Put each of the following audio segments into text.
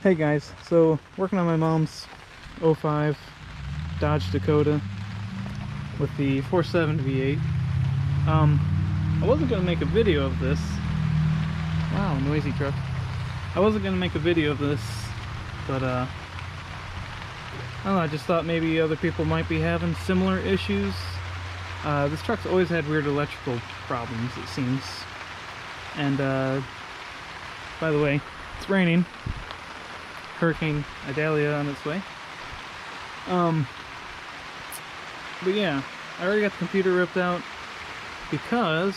Hey guys, so working on my mom's '05 Dodge Dakota with the 4.7 V8. I wasn't going to make a video of this. Wow, noisy truck. I wasn't going to make a video of this, but I don't know, I just thought maybe other people might be having similar issues. This truck's always had weird electrical problems, it seems. And by the way, it's raining. Hurricane Idalia on its way. But yeah, I already got the computer ripped out because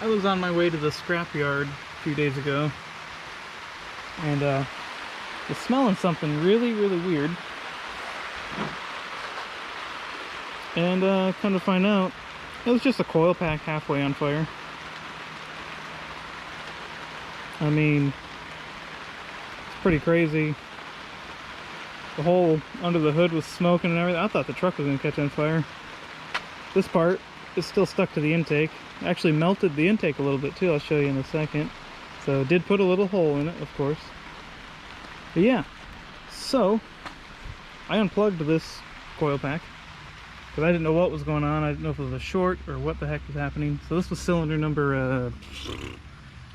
I was on my way to the scrapyard a few days ago and was smelling something really weird, and come to find out it was just a coil pack halfway on fire. I mean, pretty crazy. The hole under the hood was smoking and everything. I thought the truck was going to catch on fire. This part is still stuck to the intake. Actually melted the intake a little bit too. I'll show you in a second. So it did put a little hole in it, of course. But yeah, so I unplugged this coil pack because I didn't know what was going on. I didn't know if it was a short or what the heck was happening. So this was cylinder number, I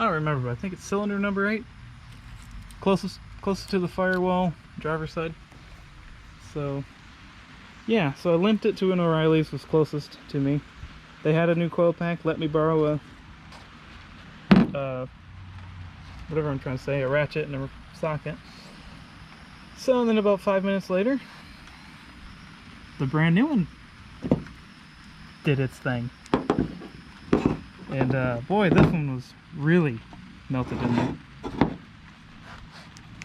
don't remember, but I think it's cylinder number 8. Closest to the firewall, driver's side. So yeah, so I limped it to an O'Reilly's, was closest to me. They had a new coil pack, let me borrow a whatever I'm trying to say, a ratchet and a socket. So then about 5 minutes later, the brand new one did its thing. And boy, this one was really melted in there.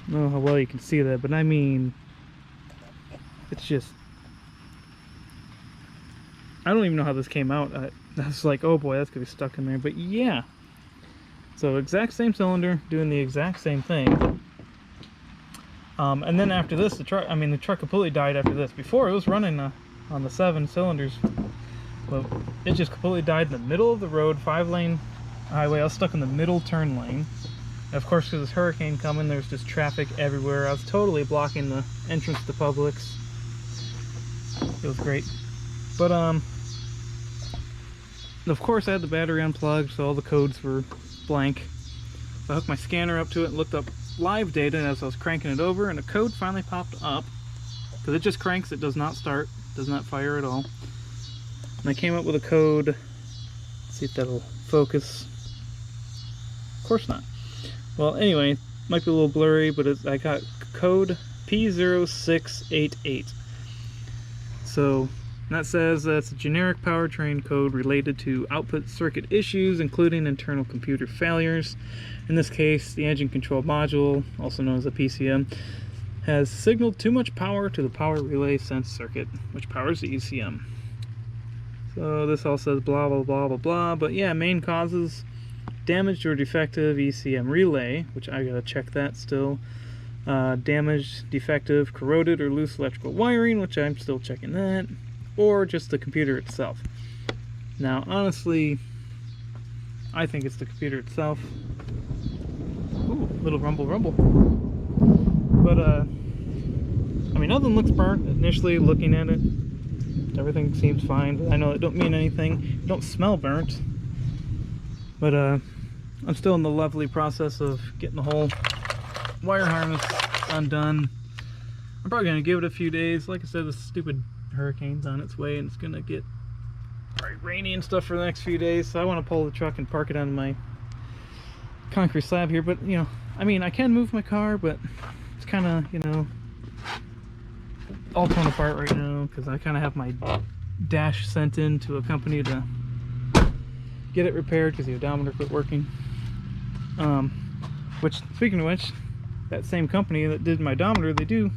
I don't know how well you can see that, but I mean, it's just, I don't even know how this came out. I was like, oh boy, that's gonna be stuck in there. But yeah, so exact same cylinder doing the exact same thing. And then after this, the truck completely died after this. Before it was running on the 7 cylinders, but it just completely died in the middle of the road, 5-lane highway. I was stuck in the middle turn lane. Of course, because this hurricane coming, there's just traffic everywhere. I was totally blocking the entrance to Publix. It was great. But, of course, I had the battery unplugged, so all the codes were blank. So I hooked my scanner up to it and looked up live data as I was cranking it over, and a code finally popped up. Because it just cranks, it does not start, does not fire at all. And I came up with a code. Let's see if that'll focus. Of course not. Well, anyway, might be a little blurry, but I got code P0688. So that says that's a generic powertrain code related to output circuit issues, including internal computer failures. In this case, the engine control module, also known as a PCM, has signaled too much power to the power relay sense circuit, which powers the ECM. So this all says blah blah blah blah blah, but yeah, main causes: damaged or defective ECM relay, which I gotta check that still. Damaged, defective, corroded, or loose electrical wiring, which I'm still checking that. Or just the computer itself. Now, honestly, I think it's the computer itself. Ooh, little rumble rumble. But, I mean, nothing looks burnt initially looking at it. Everything seems fine, but I know it don't mean anything. It don't smell burnt. But, I'm still in the lovely process of getting the whole wire harness undone. I'm probably going to give it a few days. Like I said, this stupid hurricane's on its way, and it's going to get rainy and stuff for the next few days. So I want to pull the truck and park it on my concrete slab here. But, you know, I mean, I can move my car, but it's kind of, you know, all torn apart right now because I kind of have my dash sent in to a company to get it repaired because the odometer quit working. Which, speaking of which, that same company that did my odometer, they do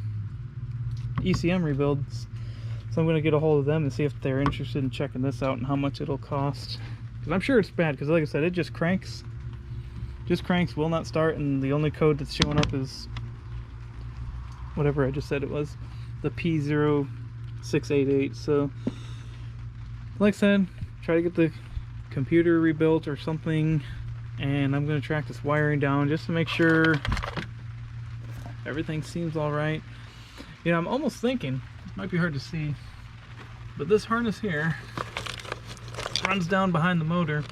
ECM rebuilds. So I'm going to get a hold of them and see if they're interested in checking this out and how much it'll cost. Because I'm sure it's bad, because like I said, it just cranks. Just cranks, will not start, and the only code that's showing up is whatever I just said it was. The P0688. So, like I said, try to get the computer rebuilt or something, and I'm going to track this wiring down just to make sure Everything seems all right. I'm almost thinking, it might be hard to see, but this harness here runs down behind the motor.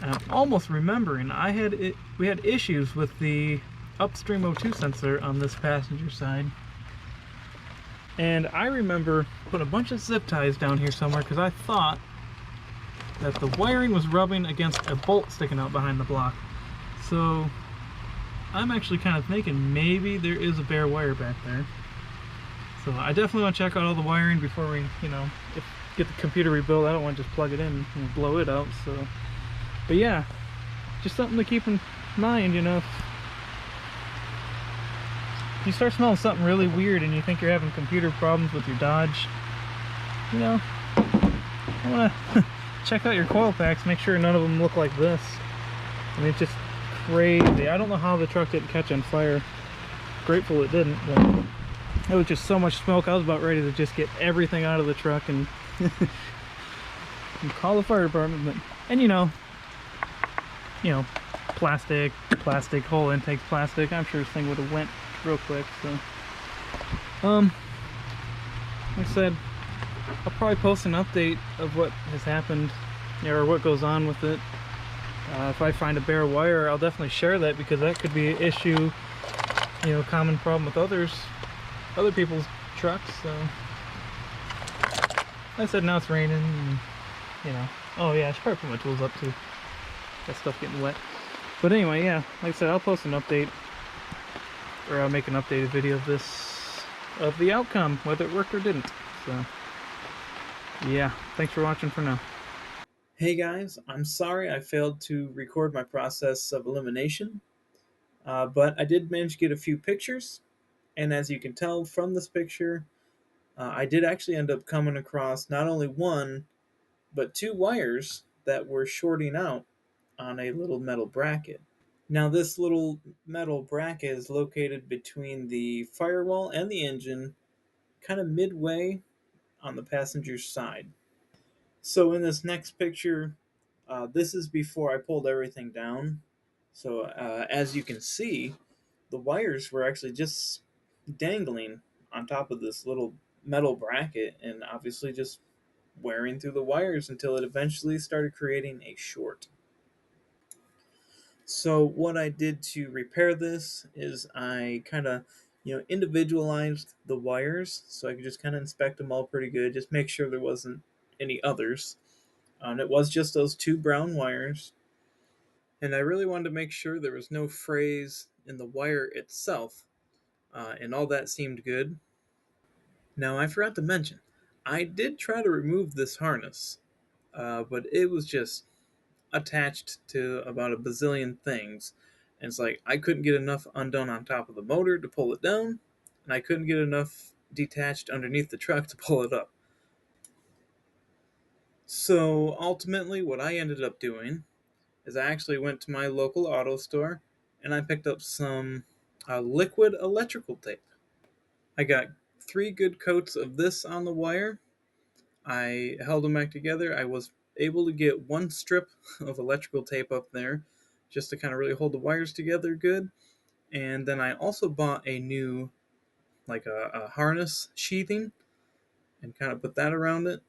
And I'm almost remembering we had issues with the upstream O2 sensor on this passenger side. And I remember putting a bunch of zip ties down here somewhere because I thought that the wiring was rubbing against a bolt sticking out behind the block. So I'm actually kind of thinking maybe there is a bare wire back there. So I definitely want to check out all the wiring before we, get the computer rebuilt. I don't want to just plug it in and blow it out. So, but yeah, just something to keep in mind, If you start smelling something really weird and you think you're having computer problems with your Dodge, I want to check out your coil packs, make sure none of them look like this. I mean, it's just crazy. I don't know how the truck didn't catch on fire. Grateful it didn't, but it was just so much smoke. I was about ready to just get everything out of the truck and, and call the fire department. And plastic, whole intake's plastic. I'm sure this thing would have went real quick. So, like I said, I'll probably post an update of what has happened, or what goes on with it. If I find a bare wire, I'll definitely share that, because that could be an issue, common problem with other people's trucks. So, like I said, now it's raining, and, oh yeah, I should probably put my tools up too. That stuff getting wet. But anyway, yeah, like I said, I'll post an update, or I'll make an updated video of the outcome, whether it worked or didn't. So, yeah, thanks for watching for now. Hey guys, I'm sorry I failed to record my process of elimination, but I did manage to get a few pictures, and as you can tell from this picture, I did actually end up coming across not only one, but two wires that were shorting out on a little metal bracket. Now this little metal bracket is located between the firewall and the engine, kind of midway on the passenger's side. So in this next picture, this is before I pulled everything down. So as you can see, the wires were actually just dangling on top of this little metal bracket, and obviously just wearing through the wires until it eventually started creating a short. So what I did to repair this is I kind of, individualized the wires so I could just kind of inspect them all pretty good, just make sure there wasn't any others. And it was just those two brown wires. And I really wanted to make sure there was no frays in the wire itself. And all that seemed good. Now, I forgot to mention, I did try to remove this harness, but it was just attached to about a bazillion things. And it's like I couldn't get enough undone on top of the motor to pull it down, and I couldn't get enough detached underneath the truck to pull it up. So ultimately, what I ended up doing is I actually went to my local auto store and I picked up some liquid electrical tape. I got 3 good coats of this on the wire. I held them back together. I was able to get 1 strip of electrical tape up there just to kind of really hold the wires together good. And then I also bought a new, like a harness sheathing, and kind of put that around it.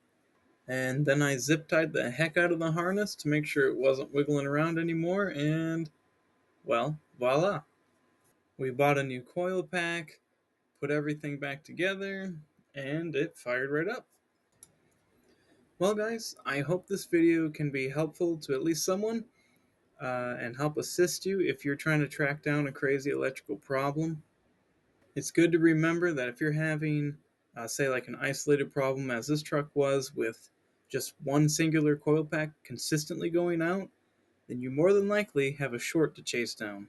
And then I zip tied the heck out of the harness to make sure it wasn't wiggling around anymore. And, well, voila. We bought a new coil pack, put everything back together, and it fired right up. Well, guys, I hope this video can be helpful to at least someone, and help assist you if you're trying to track down a crazy electrical problem. It's good to remember that if you're having, say, like an isolated problem, as this truck was, with just one singular coil pack consistently going out, then you more than likely have a short to chase down.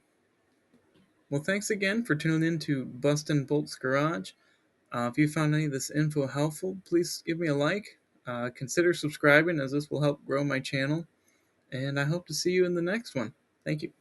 Well, thanks again for tuning in to Bustin' Bolt's Garage. If you found any of this info helpful, please give me a like. Consider subscribing, as this will help grow my channel. And I hope to see you in the next one. Thank you.